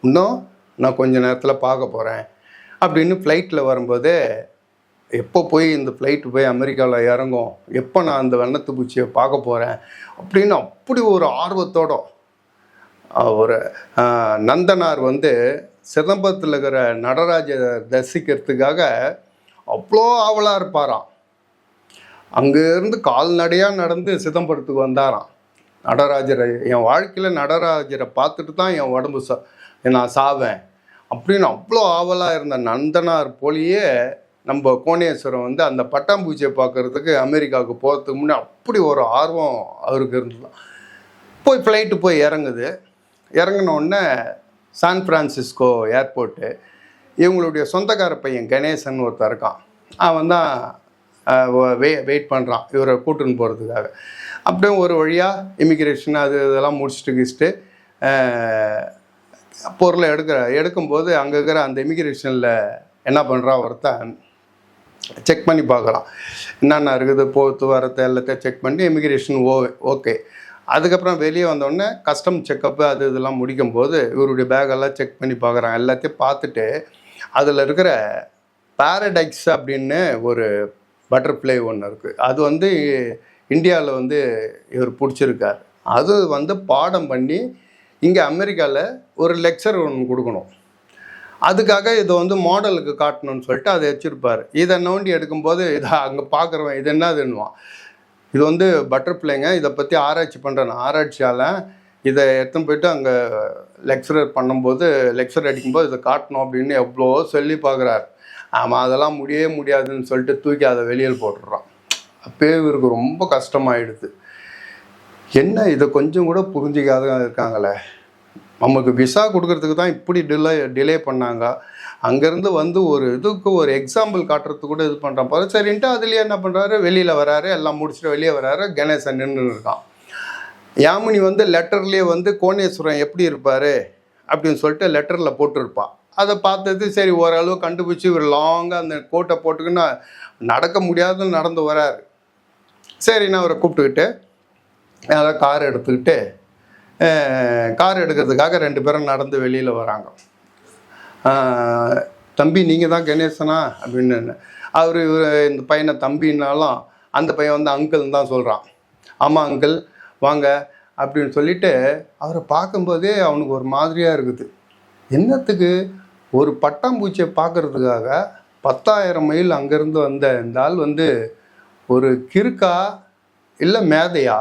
இன்னும் நான் கொஞ்ச நேரத்தில் பார்க்க போகிறேன் அப்படின்னு ஃப்ளைட்டில் வரும்போது, எப்போ போய் இந்த ஃப்ளைட்டு போய் அமெரிக்காவில் இறங்கும், எப்போ நான் அந்த வண்ணத்து பூச்சியை பார்க்க போகிறேன் அப்படின்னு அப்படி ஒரு ஆர்வத்தோட ஒரு நந்தனார் வந்து சிதம்பரத்தில் இருக்கிற நடராஜ தரிசிக்கிறதுக்காக அவ்வளோ ஆவலாக இருப்பாராம். அங்கேருந்து கால்நடையாக நடந்து சிதம்பரத்துக்கு வந்தாராம். நடராஜரை, என் வாழ்க்கையில் நடராஜரை பார்த்துட்டு தான் என் உடம்பு நான் சாவேன் அப்படின்னு அவ்வளோ ஆவலாக இருந்த நந்தனார் போலியே நம்ம கோணேஸ்வரம் வந்து அந்த பட்டாம்பூச்சியை பார்க்குறதுக்கு அமெரிக்காவுக்கு போகிறதுக்கு முன்னே அப்படி ஒரு ஆர்வம் அவருக்கு இருந்தது. போய் ஃப்ளைட்டு போய் இறங்குது. இறங்கினோடனே சான் ஃப்ரான்சிஸ்கோ ஏர்போர்ட்டு, இவங்களுடைய சொந்தக்கார பையன் கணேசன் ஒருத்தர் இருக்கான். அவன் தான் வெயிட் பண்ணுறான் இவரை கூட்டுன்னு போகிறதுக்காக. அப்படியே ஒரு வழியாக இமிக்ரேஷன் அது இதெல்லாம் முடிச்சுட்டு பொருளை எடுக்கும்போது அங்கே இருக்கிற அந்த இமிக்ரேஷனில் என்ன பண்ணுறான், ஒருத்தன் செக் பண்ணி பார்க்குறான் என்னென்ன இருக்குது, போத்து வரத்தை எல்லாத்தையும் செக் பண்ணி இமிக்ரேஷன் ஓகே. அதுக்கப்புறம் வெளியே வந்தோடனே கஸ்டம் செக்கப்பு அது இதெல்லாம் முடிக்கும்போது இவருடைய பேக்கெல்லாம் செக் பண்ணி பார்க்குறான். எல்லாத்தையும் பார்த்துட்டு அதில் இருக்கிற பேரடைஸ் அப்படின்னு ஒரு பட்டர்ஃப்ளை ஒன்று இருக்குது. அது வந்து இந்தியாவில் வந்து இவர் பிடிச்சிருக்கார். அது வந்து பாடம் பண்ணி இங்கே அமெரிக்காவில் ஒரு லெக்சர் ஒன்று கொடுக்கணும். அதுக்காக இதை வந்து மாடலுக்கு காட்டணும்னு சொல்லிட்டு அதை வச்சுருப்பார். இதை நோண்டி எடுக்கும்போது இதை அங்கே பார்க்குறவன் இது என்னதுன்னுவான், இது வந்து பட்டர்ஃப்ளைங்க, இதை பற்றி ஆராய்ச்சி பண்ணுறேன், ஆராய்ச்சியால் இதை எடுத்துன்னு போயிட்டு அங்கே லெக்சரர் பண்ணும்போது லெக்சர் அடிக்கும்போது இதை காட்டணும் அப்படின்னு எவ்வளோ சொல்லி பார்க்குறாரு. ஆமாம், அதெல்லாம் முடியவே முடியாதுன்னு சொல்லிட்டு தூக்கி அதை வெளியில் போட்டுடுறான். அப்போயே இவருக்கு ரொம்ப கஷ்டமாயிடுது. என்ன இதை கொஞ்சம் கூட புரிஞ்சிக்காத இருக்காங்களே, நமக்கு விசா கொடுக்கறதுக்கு தான் இப்படி டிலே பண்ணாங்க, அங்கேருந்து வந்து ஒரு இதுக்கு ஒரு எக்ஸாம்பிள் காட்டுறதுக்கு கூட இது பண்ணுறான் பாரு. சரின்ட்டு அதுலேயே என்ன பண்ணுறாரு, வெளியில் வராரு, எல்லாம் முடிச்சுட்டு வெளியே வராரு. கணேசன் நின்று இருக்கான். யாமினி வந்து லெட்டர்லேயே வந்து கோணேஸ்வரம் எப்படி இருப்பார் அப்படின்னு சொல்லிட்டு லெட்டரில் போட்டிருப்பான். அதை பார்த்தது சரி ஓரளவு கண்டுபிடிச்சி ஒரு லாங்காக அந்த கோட்டை போட்டுக்குன்னா நடக்க முடியாதுன்னு நடந்து வராரு. சரின்னு அவரை கூப்பிட்டுக்கிட்டு அதான் கார் எடுத்துக்கிட்டு கார் எடுக்கிறதுக்காக 2 பேரும் நடந்து வெளியில் வராங்க. தம்பி நீங்கள் தான் கணேசனா அப்படின்னு. அவர் இந்த பையனை தம்பின்னாலும் அந்த பையன் வந்து அங்கிள்னு தான் சொல்கிறான். ஆமாம் அங்கிள் வாங்க அப்படின்னு சொல்லிட்டு அவரை பார்க்கும்போதே அவனுக்கு ஒரு மாதிரியாக இருக்குது. என்னத்துக்கு ஒரு பட்டாம்பூச்சியை பார்க்குறதுக்காக 10,000 மைல் அங்கேருந்து வந்த இந்த ஆள் வந்து ஒரு கிறுக்கா இல்லை மேதையா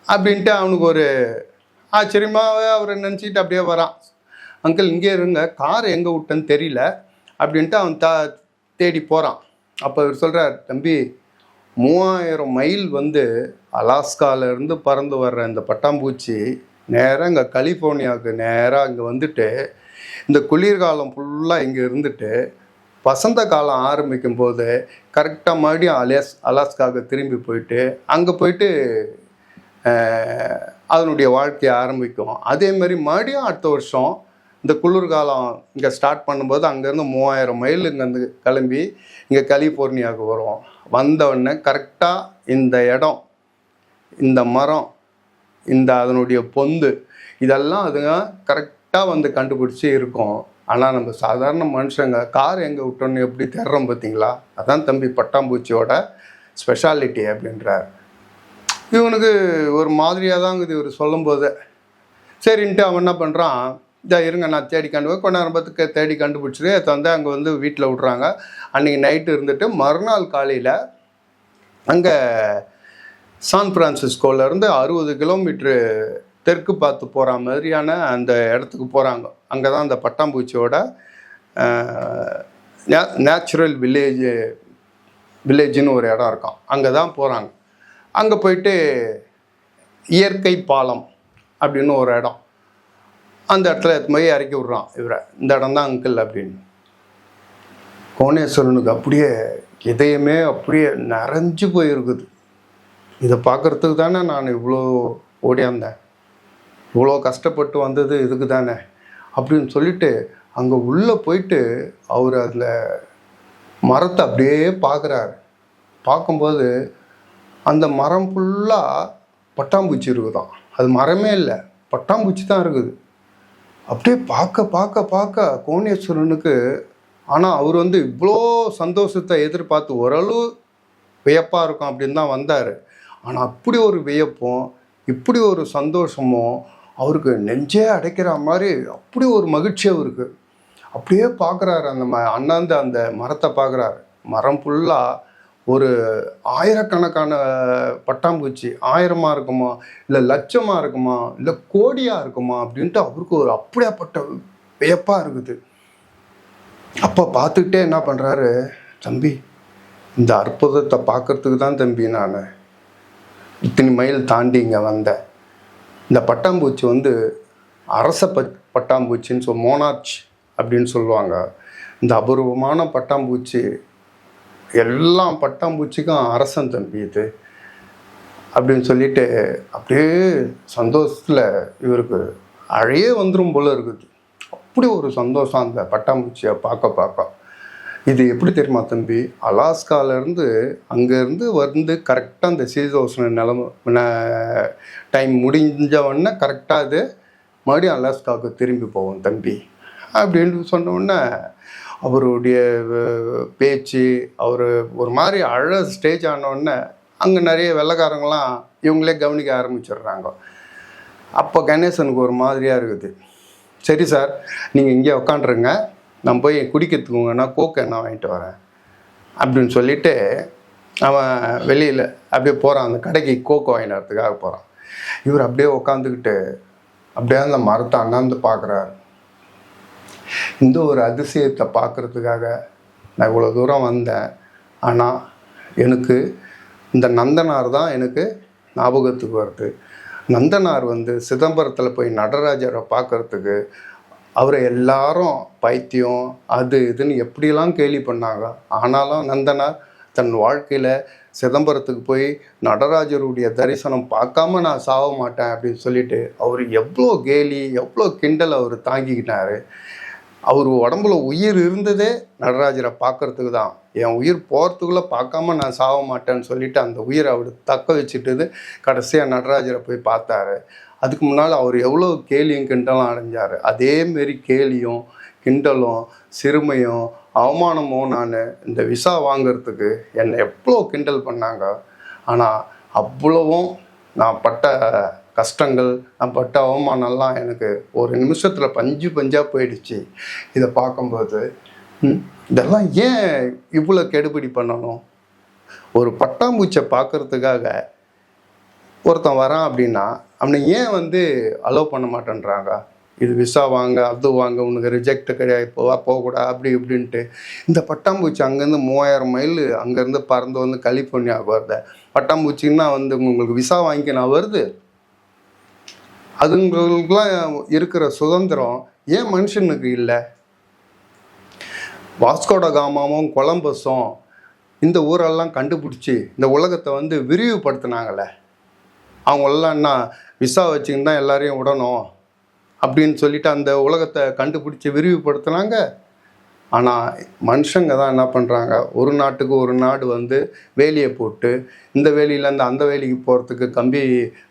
அப்படின்ட்டு அவனுக்கு ஒரு ஆச்சரியமாகவே அவரை நினச்சிக்கிட்டு அப்படியே வரான். அங்கிள் இங்கே இருங்க, கார் எங்கே விட்டேன்னு தெரியல அப்படின்ட்டு அவன் தேடி போகிறான். அப்போ அவர் சொல்கிறார், தம்பி 3000 மைல் வந்து அலாஸ்காவிலேருந்து பறந்து வர்ற இந்த பட்டாம்பூச்சி நேராக இங்கே கலிஃபோர்னியாவுக்கு நேராக இங்கே வந்துட்டு இந்த குளிர்காலம் ஃபுல்லாக இங்கே இருந்துட்டு வசந்த காலம் ஆரம்பிக்கும் போது கரெக்டாக மறுபடியும் அலாஸ்காவுக்கு திரும்பி போயிட்டு அங்கே போயிட்டு அதனுடைய வாழ்க்கையை ஆரம்பிக்கும். அதேமாதிரி மறுபடியும் அடுத்த வருஷம் இந்த குளிர்காலம் இங்கே ஸ்டார்ட் பண்ணும்போது அங்கேருந்து 3000 மைல் இங்கேருந்து கிளம்பி இங்கே கலிஃபோர்னியாவுக்கு வரும். வந்தவுடனே கரெக்டாக இந்த இடம் இந்த மரம், இந்த அதனுடைய பொந்து, இதெல்லாம் அதுங்க கரெக்டாக வந்து கண்டுபிடிச்சி இருக்கும். ஆனால் நம்ம சாதாரண மனுஷங்க கார் எங்கே விட்டோன்னு எப்படி தேடுறோம் பார்த்தீங்களா? அதான் தம்பி பட்டாம்பூச்சியோட ஸ்பெஷாலிட்டி அப்படின்றார். இவனுக்கு ஒரு மாதிரியாக தாங்க இது இவர் சொல்லும்போது. சரின்ட்டு அவன் என்ன பண்ணுறான், இதை இருங்க நான் தேடி கொஞ்ச நேரம் பார்த்து தேடி கண்டுபிடிச்சிட்டு வந்து அங்கே வந்து வீட்டில் விட்றாங்க. அன்றைக்கி நைட்டு இருந்துட்டு மறுநாள் காலையில் அங்கே சான் ஃப்ரான்சிஸ்கோலேருந்து 60 கிலோமீட்ரு தெற்கு பார்த்து போகிற மாதிரியான அந்த இடத்துக்கு போகிறாங்க. அங்கே தான் அந்த பட்டாம்பூச்சியோட நேச்சுரல் வில்லேஜுன்னு ஒரு இடம் இருக்கான். அங்கே தான் போகிறாங்க. அங்கே போயிட்டு இயற்கை பாலம் அப்படின்னு ஒரு இடம், அந்த இடத்துல எடுத்து போய் இறக்கி விட்றான் இவரை. இந்த இடம் தான் அங்கிள் அப்படின்னு. கோணேஸ்வரனுக்கு அப்படியே இதயமே அப்படியே நிறைஞ்சு போயிருக்குது. இதை பார்க்குறதுக்கு தானே நான் இவ்வளோ ஓடியாந்தேன், இவ்வளோ கஷ்டப்பட்டு வந்தது இதுக்கு தானே அப்படின்னு சொல்லிட்டு அங்கே உள்ளே போயிட்டு அவர் அதில் மரத்தை அப்படியே பார்க்குறாரு. பார்க்கும்போது அந்த மரம் ஃபுல்லாக பட்டாம்பூச்சி இருக்குதான். அது மரமே இல்லை, பட்டாம்பூச்சி தான் இருக்குது. அப்படியே பார்க்க பார்க்க பார்க்க கோணேஸ்வரனுக்கு, ஆனால் அவர் வந்து இவ்வளோ சந்தோஷத்தை எதிர்பார்த்து ஓரளவு வியப்பாக இருக்கும் அப்படின்னு தான் வந்தார். ஆனால் அப்படி ஒரு வியப்பும் இப்படி ஒரு சந்தோஷமும் அவருக்கு நெஞ்சே அடைக்கிற மாதிரி அப்படி ஒரு மகிழ்ச்சி அவருக்கு. அப்படியே பார்க்குறாரு அந்த அண்ணாந்து அந்த மரத்தை பார்க்குறாரு. மரம் ஃபுல்லாக ஒரு ஆயிரக்கணக்கான பட்டாம்பூச்சி, 1000 இருக்குமா, இல்லை லட்சமாக இருக்குமா, இல்லை கோடியாக இருக்குமா அப்படின்ட்டு அவருக்கு ஒரு அப்படியாப்பட்ட வியப்பாக இருக்குது. அப்போ பார்த்துக்கிட்டே என்ன பண்ணுறாரு, தம்பி இந்த அற்புதத்தை பார்க்குறதுக்கு தான் தம்பி நான் இத்தனை மைல் தாண்டி இங்கே வந்தேன். இந்த பட்டாம்பூச்சி வந்து அரச பட்டாம்பூச்சின்னு மோனார்ச் அப்படின்னு சொல்லுவாங்க. இந்த அபூர்வமான பட்டாம்பூச்சி எல்லா பட்டாம்பூச்சிக்கும் அரசன் தம்பி இது அப்படின்னு சொல்லிட்டு அப்படியே சந்தோஷத்தில் இவருக்கு அழையே வந்துடும் போல இருக்குது. அப்படி ஒரு சந்தோஷம் அந்த பட்டாம்பூச்சியை பார்க்க. இது எப்படி தெரியுமா தம்பி, அலாஸ்காலேருந்து அங்கேருந்து வந்து கரெக்டாக அந்த சீதோஷ்ண டைம் முடிஞ்சவொடனே கரெக்டாக அது மறுபடியும் அலாஸ்காவுக்கு திரும்பி போவோம் தம்பி அப்படின்னு சொன்னோடனே அவருடைய பேச்சு, அவர் ஒரு மாதிரி ஸ்டேஜ் ஆனோடனே அங்கே நிறைய வெள்ளைக்காரங்களாம் இவங்களே கவனிக்க ஆரம்பிச்சிடுறாங்க. அப்போ கணேசனுக்கு ஒரு மாதிரியாக இருக்குது. சரி சார், நீங்கள் இங்கே உக்காண்ட்ருங்க, நான் போய் குடிக்கிறதுக்குங்கன்னா கோக்கை நான் வாங்கிட்டு வரேன் அப்படின்னு சொல்லிவிட்டு அவன் வெளியில் அப்படியே போகிறான். அந்த கடைக்கு கோக்கோ வாங்கிட்டு வரதுக்காக போகிறான். இவர் அப்படியே உக்காந்துக்கிட்டு அப்படியே அந்த மரத்தை அண்ணாந்து பார்க்குறாரு. இந்த ஒரு அதிசயத்தை பார்க்குறதுக்காக நான் இவ்வளோ தூரம் வந்தேன். ஆனால் எனக்கு இந்த நந்தனார் தான் எனக்கு ஞாபகத்துக்கு வருது. நந்தனார் வந்து சிதம்பரத்தில் போய் நடராஜரை பார்க்குறதுக்கு அவரை எல்லாரும் பைத்தியம் அது இதுன்னு எப்படியெல்லாம் கேலி பண்ணாங்க. ஆனாலும் நந்தனார் தன் வாழ்க்கையில் சிதம்பரத்துக்கு போய் நடராஜருடைய தரிசனம் பார்க்காம நான் சாக மாட்டேன் அப்படின்னு சொல்லிட்டு அவர் எவ்வளோ கேலி எவ்வளோ கிண்டல் அவர் தாங்கிக்கிட்டார். அவர் உடம்புல உயிர் இருந்ததே நடராஜரை பார்க்குறதுக்கு தான். என் உயிர் போகிறதுக்குள்ளே பார்க்காம நான் சாக மாட்டேன்னு சொல்லிவிட்டு அந்த உயிரை அவர் தக்க வச்சுட்டு கடைசியாக நடராஜரை போய் பார்த்தாரு. அதுக்கு முன்னால் அவர் எவ்வளோ கேலியும் கிண்டலும் அடைஞ்சார். அதேமாரி கேலியும் கிண்டலும் சிறுமையும் அவமானமும் நான் இந்த விசா வாங்கிறதுக்கு என்னை எவ்வளோ கிண்டல் பண்ணாங்க. ஆனால் அவ்வளவும் நான் பட்ட கஷ்டங்கள், நான் பட்ட அவமானம்லாம் எனக்கு ஒரு நிமிஷத்தில் பஞ்சாக போயிடுச்சு. இதை பார்க்கும்போது இதெல்லாம் ஏன் இவ்வளோ கெடுபிடி பண்ணணும்? ஒரு பட்டாம்பூச்சை பார்க்குறதுக்காக ஒருத்தன் வரான் அப்படின்னா அவனை ஏன் வந்து அலோவ் பண்ண மாட்டேன்றாங்க? இது விசா வாங்க, அது வாங்க, உனக்கு ரிஜெக்ட் கிடையாது, போகக்கூடாது அப்படி இப்படின்ட்டு. இந்த பட்டாம்பூச்சி அங்கேருந்து 3000 மைல் அங்கேருந்து பறந்து வந்து கலிஃபோர்னியாவுக்கு வருது. பட்டாம்பூச்சின்னா வந்து உங்களுக்கு விசா வாங்கிக்கணும் வருது. அதுங்களுக்குலாம் இருக்கிற சுதந்திரம் ஏன் மனுஷனுக்கு இல்லை? வாஸ்கோட காமாவும் கொலம்பஸும் இந்த ஊரெல்லாம் கண்டுபிடிச்சி இந்த உலகத்தை வந்து விரிவுபடுத்தினாங்களே, அவங்களெல்லாம் என்ன விசா வச்சுக்கின்னு தான் எல்லாரையும் விடணும் அப்படின்னு சொல்லிட்டு அந்த உலகத்தை கண்டுபிடிச்சி விரிவுபடுத்தினாங்க. ஆனால் மனுஷங்க தான் என்ன பண்ணுறாங்க, ஒரு நாட்டுக்கு ஒரு நாடு வந்து வேலியை போட்டு இந்த வேலியிலேருந்து அந்த வேலிக்கு போகிறதுக்கு கம்பி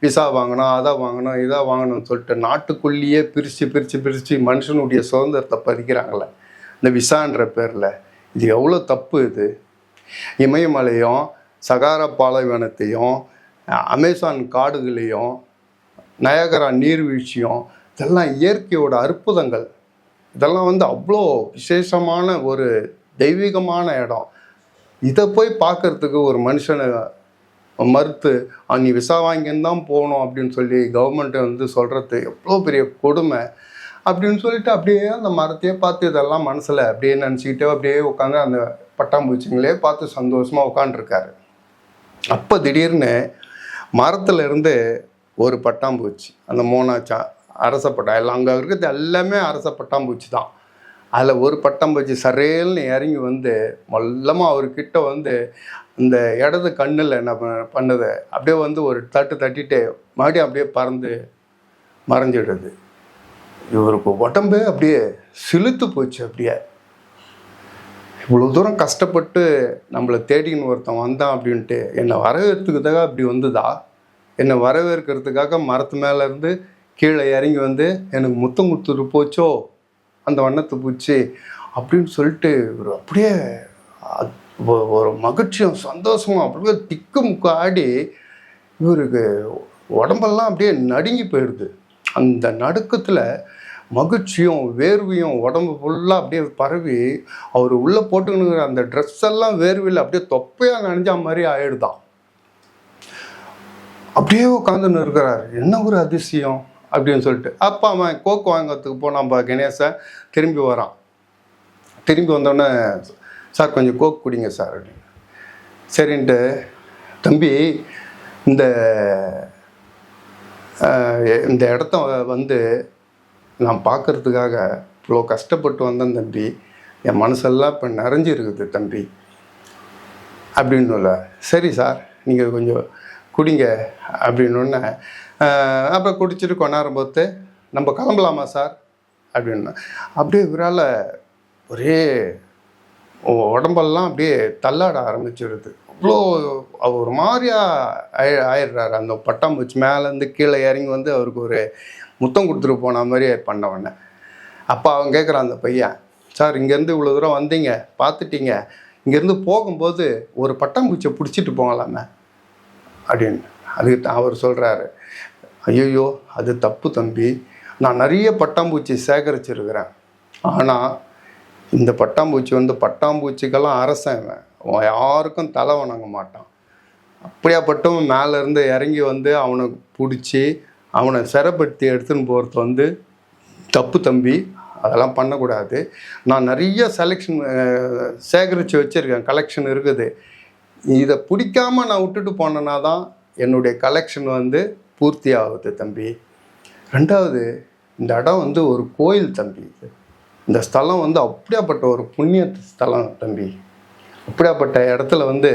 விசா வாங்கணும், அதை வாங்கணும், இதை வாங்கணும்னு சொல்லிட்டு நாட்டுக்குள்ளேயே பிரித்து மனுஷனுடைய சுதந்திரத்தை பறிக்கிறாங்களே இந்த விசான்ற பேரில். இது எவ்வளோ தப்பு இது. இமயமலையும் சகாரா பாலைவனத்தையும் அமேசான் காடுகளையும் நயாகரா நீர்வீழ்ச்சியும் இதெல்லாம் இயற்கையோட அற்புதங்கள். இதெல்லாம் வந்து அவ்வளோ விசேஷமான ஒரு தெய்வீகமான இடம். இதை போய் பார்க்கறதுக்கு ஒரு மனுஷனை மறுத்து நீ விசா வாங்கின்னு தான் போகணும் அப்படின்னு சொல்லி கவர்மெண்ட்டை வந்து சொல்கிறது எவ்வளோ பெரிய கொடுமை அப்படின்னு சொல்லிட்டு அப்படியே அந்த மரத்தையே பார்த்து இதெல்லாம் மனசில் அப்படியே நினச்சிக்கிட்டே அப்படியே உட்காந்து அந்த பட்டாம்பூச்சிங்களே பார்த்து சந்தோஷமாக உட்காண்ட்ருக்காரு. அப்போ திடீர்னு மரத்தில் இருந்து ஒரு பட்டாம்பூச்சி, அந்த மோனாச்சா அரசப்பட்டா எல்லாம் அங்கே இருக்கிறது எல்லாமே அரச பட்டாம்பூச்சி தான். அதில் ஒரு பட்டாம்பூச்சி சரேல்னு இறங்கி வந்து மொல்லமாக அவர்கிட்ட வந்து இந்த இடது கண்ணில் என்ன பண்ணுது, அப்படியே வந்து ஒரு தட்டிட்டு மறுபடியும் அப்படியே பறந்து மறைஞ்சிடுது. இவருக்கு உடம்பு அப்படியே சிலுத்து போச்சு. அப்படியே இவ்வளோ தூரம் கஷ்டப்பட்டு நம்மளை தேடின்னு ஒருத்தன் வந்தான் அப்படின்ட்டு என்னை வரவேற்கிறதுக்காக அப்படி வந்துதா, என்னை வரவேற்கிறதுக்காக மரத்து மேலேருந்து கீழே இறங்கி வந்து எனக்கு முத்தம் கொடுத்துட்டு போச்சோ அந்த வண்ணத்தை பூச்சி அப்படின்னு சொல்லிட்டு இவர் அப்படியே ஒரு மகிழ்ச்சியும் சந்தோஷமும் அப்படியே திக்கு முக்கு ஆடி இவருக்கு உடம்பெல்லாம் அப்படியே நடுங்கி போயிடுது. அந்த நடுக்கத்தில் மகிழ்ச்சியும் வேர்வையும் உடம்பு ஃபுல்லாக அப்படியே பரவி அவர் உள்ளே போட்டுக்கணுங்கிற அந்த ட்ரெஸ் எல்லாம் வேர்வையில் அப்படியே தொப்பையாக நனைஞ்சா மாதிரி ஆயிடுதான். அப்படியே உட்காந்துன்னு இருக்கிறார். என்ன ஒரு அதிசயம் அப்படின்னு சொல்லிட்டு அப்பா அவன் கோக்கு வாங்கிறதுக்கு போனான்பா கணேசன். திரும்பி வரான். திரும்பி வந்தோடனே சார் கொஞ்சம் கோக்கு குடிங்க சார் அப்படின்னு. சரின்ட்டு தம்பி இந்த இந்த இடத்த வந்து நான் பார்க்குறதுக்காக இவ்வளோ கஷ்டப்பட்டு வந்தேன் தம்பி, என் மனசெல்லாம் இப்போ நிறைஞ்சிருக்குது தம்பி அப்படின்னு. சரி சார் நீங்கள் கொஞ்சம் குடிங்க அப்படின்னோடனே அப்புறம் குடிச்சிட்டு கொண்டாடும் போது நம்ம கிளம்பலாமா சார் அப்படின்னா அப்படியே இவரால் ஒரே உடம்பெல்லாம் அப்படியே தள்ளாட ஆரம்பிச்சிடுது. அவ்வளோ ஒரு மாதிரியாக ஆயிடுறாரு. அந்த பட்டாம்பூச்சி மேலேருந்து கீழே இறங்கி வந்து அவருக்கு ஒரு முத்தம் கொடுத்துட்டு போன மாதிரி பண்ணவொடனே அப்போ அவன் கேட்குறான் அந்த பையன், சார் இங்கேருந்து இவ்வளோ தூரம் வந்தீங்க பார்த்துட்டீங்க, இங்கேருந்து போகும்போது ஒரு பட்டாம்பூச்சியை பிடிச்சிட்டு போகலாமே அப்படின்னு. அதுக்கு அவர் சொல்கிறாரு, ஐயோ அது தப்பு தம்பி, நான் நிறைய பட்டாம்பூச்சி சேகரிச்சிருக்கிறேன், ஆனால் இந்த பட்டாம்பூச்சி வந்து பட்டாம்பூச்சிக்கெல்லாம் அரசன், அவன் யாருக்கும் தலை வணங்க மாட்டான். அப்படியாப்பட்டவன் மேலேருந்து இறங்கி வந்து அவனை பிடிச்சி அவனை சிறைப்படுத்தி எடுத்துன்னு போகிறது வந்து தப்பு தம்பி, அதெல்லாம் பண்ணக்கூடாது. நான் நிறைய சேகரித்து வச்சுருக்கேன், கலெக்ஷன் இருக்குது. இதை பிடிக்காமல் நான் விட்டுட்டு போனேன்னா தான் என்னுடைய கலெக்ஷன் வந்து பூர்த்தி ஆகுது தம்பி. ரெண்டாவது இந்த இடம் வந்து ஒரு கோயில் தம்பி. இந்த ஸ்தலம் வந்து அப்படியாப்பட்ட ஒரு புண்ணிய ஸ்தலம் தம்பி. அப்படியாப்பட்ட இடத்துல வந்து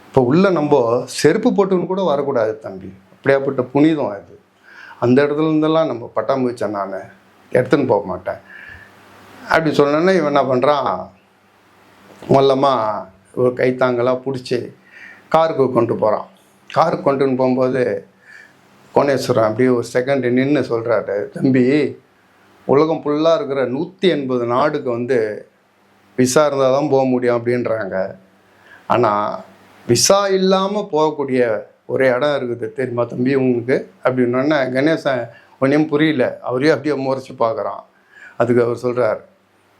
இப்போ உள்ள நம்ம செருப்பு போட்டுன்னு கூட வரக்கூடாது தம்பி. அப்படியாப்பட்ட புனிதம் அது. அந்த இடத்துல இருந்தெல்லாம் நம்ம பட்டாம்பூச்சை நான் எடுத்துன்னு போக மாட்டேன் அப்படி சொன்னோன்னே இவன் என்ன பண்ணுறான், மொல்லமாக ஒரு கைத்தாங்கெல்லாம் பிடிச்சி காருக்கு கொண்டு போகிறான். காருக்கு கொண்டுன்னு போகும்போது கோணேஸ்வரன் அப்படியே ஒரு செகண்ட் நின்று சொல்கிறாரு, தம்பி உலகம் ஃபுல்லாக இருக்கிற 180 நாடுக்கு வந்து விசா இருந்தால் தான் போக முடியும் அப்படின்றாங்க. ஆனால் விசா இல்லாமல் போகக்கூடிய ஒரு இடம் இருக்குது தெரியுமா தம்பி உங்களுக்கு அப்படின்னோடனே கணேசன் ஒன்றும் புரியல. அவரே அப்படியே முறைச்சி பார்க்குறான். அதுக்கு அவர் சொல்கிறார்,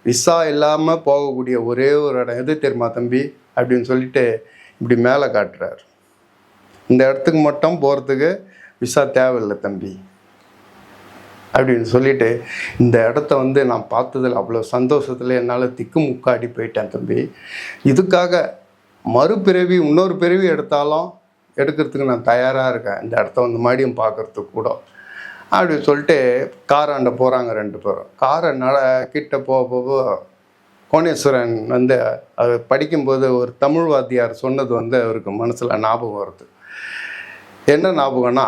விசா இல்லாமல் போகக்கூடிய ஒரே ஒரு இடம் எது தெரியுமா தம்பி அப்படின்னு சொல்லிட்டு இப்படி மேலே காட்டுறார். இந்த இடத்துக்கு மட்டும் போகிறதுக்கு விசா தேவையில்லை தம்பி அப்படின்னு சொல்லிட்டு இந்த இடத்த வந்து நான் பார்த்ததில் அவ்வளோ சந்தோஷத்தில் என்னால் திக்கு முக்காடி போயிட்டேன் தம்பி. இதுக்காக மறுபிறவி இன்னொரு பிறவி எடுத்தாலும் எடுக்கிறதுக்கு நான் தயாராக இருக்கேன், இந்த இடத்த வந்து மறுபடியும் பார்க்குறதுக்கு கூட அப்படின்னு சொல்லிட்டு காராண்ட போகிறாங்க 2 பேரும். காரை கிட்ட போக கோணேஸ்வரன் வந்து அது படிக்கும்போது ஒரு தமிழ் வாத்தியார் சொன்னது வந்து அவருக்கு மனசில் ஞாபகம் வருது. என்ன ஞாபகம்னா,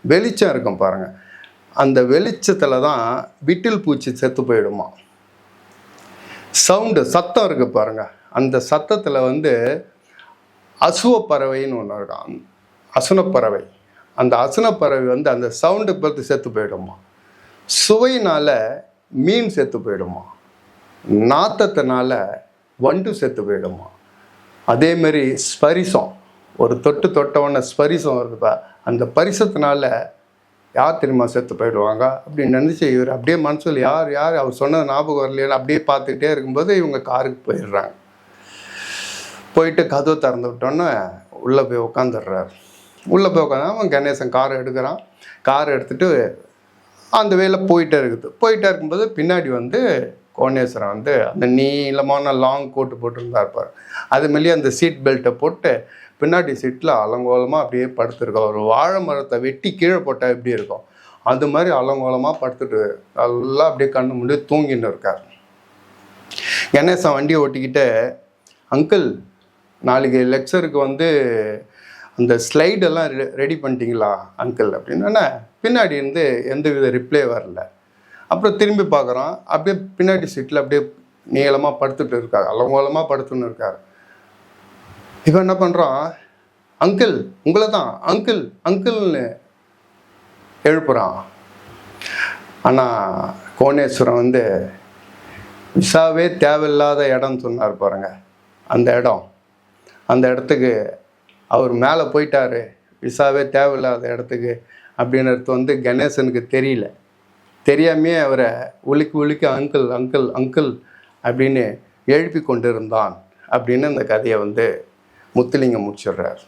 வெளிச்சம் இருக்கும் பாருங்கள், அந்த வெளிச்சத்தில் தான் விட்டில் பூச்சி செத்து போயிடுமா. சவுண்டு சத்தம் இருக்கு பாருங்க, அந்த சத்தத்தில் வந்து அசுவப்பறவைன்னு ஒன்று இருக்கான், அசுனப்பறவை. அந்த அசுனப்பறவை வந்து அந்த சவுண்டு பார்த்து செத்து போயிடுமா, சுவையினால் மீன் செத்து போயிடுமா, நாத்தத்தினால வண்டு செத்து போயிடுமா. அதேமாரி ஸ்பரிசம், ஒரு தொட்டவொன்னே ஸ்பரிசம் இருக்குப்பா, அந்த பரிசத்தினால யார் தெரியுமா செத்து போயிடுவாங்க அப்படின்னு நினச்சி இவர் அப்படியே மனசில் யார் அவர் சொன்னது ஞாபகம் வரலையான்னு அப்படியே பார்த்துக்கிட்டே இருக்கும்போது இவங்க காருக்கு போயிடுறாங்க. போயிட்டு கதவை திறந்து விட்டோன்னே உள்ளே போய் உட்காந்துடுறாரு. உள்ளே போய் உட்காந்து அவன் கணேசன் காரை எடுக்கிறான். காரை எடுத்துகிட்டு அந்த வேலை போயிட்டே இருக்கும்போது பின்னாடி வந்து கோணேஸ்வரன் வந்து அந்த நீளமான லாங் கோட்டு போட்டுருந்தார் பாரு, அது மேலேயே அந்த சீட் பெல்ட்டை போட்டு பின்னாடி சீட்டில் அலங்கோலமாக அப்படியே படுத்துருக்கோம். ஒரு வாழை மரத்தை வெட்டி கீழே போட்டால் எப்படி இருக்கும் அது மாதிரி அலங்கோலமாக படுத்துட்டு நல்லா அப்படியே கண்ணு முன்னாடி தூங்கின்னு இருக்கார். கணேசன் வண்டியை ஓட்டிக்கிட்டு, அங்கிள் நாளைக்கு லெக்சருக்கு வந்து அந்த ஸ்லைடெல்லாம் ரெடி பண்ணிட்டீங்களா அங்கிள் அப்படின்னா, பின்னாடி இருந்து எந்த வித ரிப்ளை வரல. அப்புறம் திரும்பி பார்க்குறான், அப்படியே பின்னாடி சீட்டில் அப்படியே நீளமாக படுத்துட்டு இருக்கார், அலங்கோலமாக படுத்துன்னு இருக்கார். இவன் என்ன பண்ணுறான், அங்கிள் உங்களை தான் அங்கிள் அங்கிள்னு எழுப்புறான். ஆனால் கோணேஸ்வரன் வந்து விசாவே தேவையில்லாத இடம் சொன்னார் பாருங்க, அந்த இடத்துக்கு அவர் மேலே போயிட்டார், விசாவே தேவையில்லாத இடத்துக்கு அப்படின்றது வந்து கணேசனுக்கு தெரியல. தெரியாமே அவரை உலுக்கி அங்கிள் அங்கிள் அங்கிள் அப்படின்னு எழுப்பி கொண்டு இருந்தான் அப்படின்னு இந்த கதையை வந்து முத்துலிங்கம் முடிச்சிடுறார்.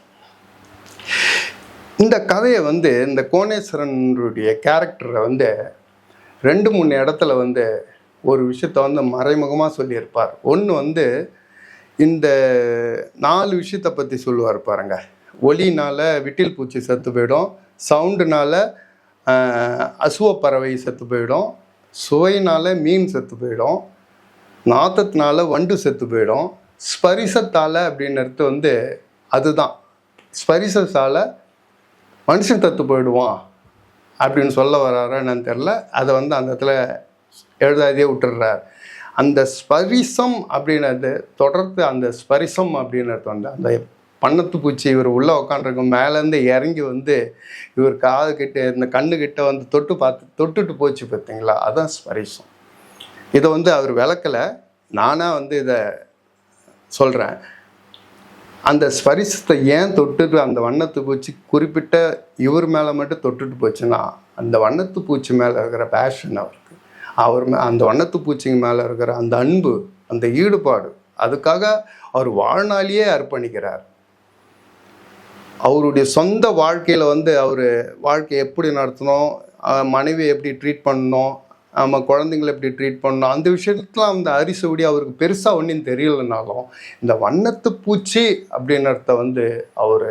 இந்த கதையை வந்து இந்த கோணேஸ்வரனுடைய கேரக்டரை வந்து 2-3 இடத்துல வந்து ஒரு விஷயத்த வந்து மறைமுகமாக சொல்லியிருப்பார். ஒன்று வந்து இந்த 4 விஷயத்தை பற்றி சொல்லுவார் பாருங்க. ஒலினால் விட்டில் பூச்சி செத்து போயிடும், சவுண்டுனால் அசுவப்பறவை செத்து போயிடும், சுவையினால் மீன் செத்து போயிடும், நாத்தத்தினால வண்டு செத்து போயிடும், ஸ்பரிசத்தால் அப்படின்றது வந்து அதுதான், ஸ்பரிசத்தால் மனுஷன் செத்து போயிடுவான் அப்படின்னு சொல்ல வர்றாரா என்னன்னு தெரில. அதை வந்து அந்த இடத்துல எழுதாதே விட்டுடுறார். அந்த ஸ்பரிசம் அப்படின்றது தொடர்ந்து, அந்த ஸ்பரிசம் அப்படின்றது வந்து அந்த பன்னத்து பூச்சி இவர் உள்ளே உட்காந்துருக்க மேலேருந்து இறங்கி வந்து இவர் காது கிட்ட இந்த கண்ணுக்கிட்ட வந்து தொட்டுட்டு போச்சு பார்த்தீங்களா, அதுதான் ஸ்பரிசம். இதை வந்து அவர் விளக்கலை, நானாக வந்து இதை சொல்கிறேன். அந்த ஸ்பரிசத்தை ஏன் தொட்டுட்டு அந்த வண்ணத்து பூச்சி குறிப்பிட்ட இவர் மேலே மட்டும் தொட்டுட்டு போச்சுன்னா, அந்த வண்ணத்து பூச்சி மேலே இருக்கிற பேஷன் அவருக்கு, அந்த வண்ணத்து பூச்சிங்க மேலே இருக்கிற அந்த அன்பு, அந்த ஈடுபாடு, அதுக்காக அவர் வாழ்நாளையே அர்ப்பணிக்கிறார். அவருடைய சொந்த வாழ்க்கையில் வந்து அவர் வாழ்க்கையை எப்படி நடத்தணும், மனைவியை எப்படி ட்ரீட் பண்ணணும், நம்ம குழந்தைங்களை எப்படி ட்ரீட் பண்ணணும், அந்த விஷயத்துலாம் அந்த அரிசோடி அவருக்கு பெருசாக ஒன்றும் தெரியலைனாலும் இந்த வண்ணத்து பூச்சி அப்படின்றத வந்து அவர்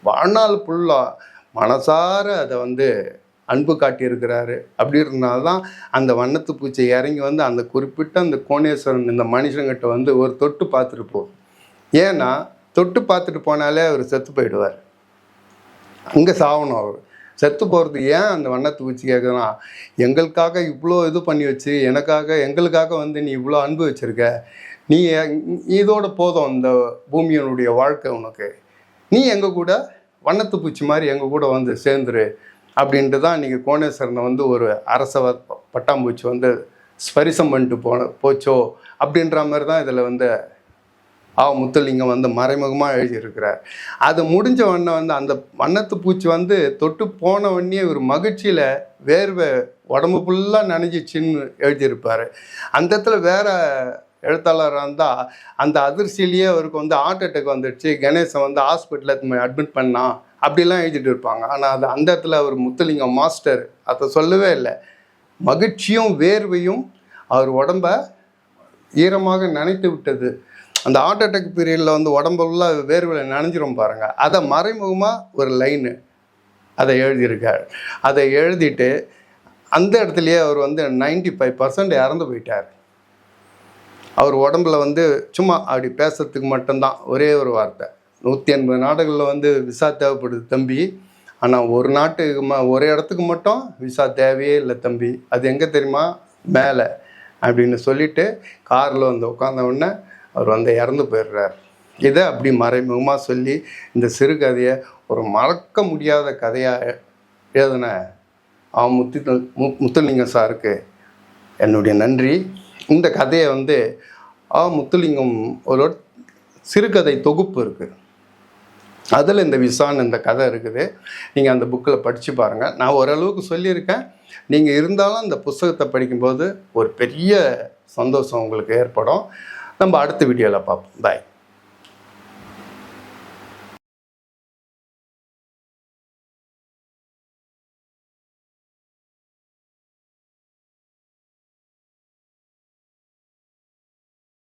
வாழ்நாள் ஃபுல்லாக மனசார அதை வந்து அன்பு காட்டியிருக்கிறாரு. அப்படின்றதுனால தான் அந்த வண்ணத்து பூச்சி இறங்கி வந்து அந்த குறிப்பிட்ட அந்த கோணேஸ்வரன் இந்த மனுஷங்கிட்ட வந்து ஒரு தொட்டு பார்த்துட்டு போகும். ஏன்னா தொட்டு பார்த்துட்டு போனாலே அவர் செத்து போயிடுவார், அங்கே சாகணும். அவர் செத்து போகிறது ஏன் அந்த வண்ணத்து பூச்சி கேட்குதுன்னா, எங்களுக்காக இவ்வளோ இது பண்ணி வச்சு எங்களுக்காக வந்து நீ இவ்வளோ அன்பு வச்சுருக்க, நீ இதோட போதும் இந்த பூமியினுடைய வாழ்க்கை உனக்கு, நீ எங்கள் கூட வண்ணத்து பூச்சி மாதிரி எங்கள் கூட வந்து சேர்ந்துரு அப்படின்ட்டு தான் நீங்கள் கோணேஸ்வரனை வந்து ஒரு அரச பட்டாம்பூச்சி வந்து ஸ்பரிசம் பண்ணிட்டு போச்சோ அப்படின்ற மாதிரி தான் இதில் வந்து முத்துலிங்கம் வந்து மறைமுகமாக எழுதியிருக்கிறார். அது முடிஞ்ச உடனே வந்து அந்த வண்ணத்து பூச்சி வந்து தொட்டு போன உடனே ஒரு மகிழ்ச்சியில் வேர்வை உடம்பு ஃபுல்லாக நனைஞ்சிச்சின்னு எழுதியிருப்பார். அந்த இடத்துல வேறு எழுத்தாளராக இருந்தால் அந்த அதிர்ச்சியிலேயே அவருக்கு வந்து ஹார்ட் அட்டாக் வந்துடுச்சு, கணேசன் வந்து ஹாஸ்பிட்டலில் அட்மிட் பண்ணான் அப்படிலாம் எழுதிட்டு இருப்பாங்க. ஆனால் அது அந்த இடத்துல அவர் முத்துலிங்கம் மாஸ்டர் அதை சொல்லவே இல்லை. மகிழ்ச்சியும் வேர்வையும் அவர் உடம்ப ஈரமாக நனைத்து விட்டது. அந்த ஹார்ட் அட்டாக் பீரியடில் வந்து உடம்புலாம் வேர்வையில் நனைஞ்சிரும் பாருங்கள், அதை மறைமுகமாக ஒரு லைனு அதை எழுதியிருக்கார். அதை எழுதிட்டு அந்த இடத்துலையே அவர் வந்து 95% இறந்து போயிட்டார். அவர் உடம்புல வந்து சும்மா அப்படி பேசுறதுக்கு மட்டும்தான் ஒரே ஒரு வார்த்தை, 180 நாடுகளில் வந்து விசா தேவைப்படுது தம்பி, ஆனால் ஒரு நாட்டுக்கு ஒரு இடத்துக்கு மட்டும் விசா தேவையே இல்லை தம்பி, அது எங்கே தெரியுமா, மேலே அப்படின்னு சொல்லிட்டு காரில் வந்து உட்காந்த உடனே அவர் வந்து இறந்து போயிடுறார். இதை அப்படி மறைமுகமாக சொல்லி இந்த சிறுகதையை ஒரு மறக்க முடியாத கதையாக எழுதின முத்துலிங்கம் சாருக்கு என்னுடைய நன்றி. இந்த கதையை வந்து முத்துலிங்கம் ஒரு சிறுகதை தொகுப்பு இருக்குது, அதில் இந்த விசான் இந்த கதை இருக்குது. நீங்கள் அந்த புக்கில் படித்து பாருங்கள். நான் ஓரளவுக்கு சொல்லியிருக்கேன். நீங்கள் இருந்தாலும் அந்த புத்தகத்தை படிக்கும்போது ஒரு பெரிய சந்தோஷம் உங்களுக்கு ஏற்படும். நம்ம அடுத்த வீடியோவில் பார்ப்போம். பாய்.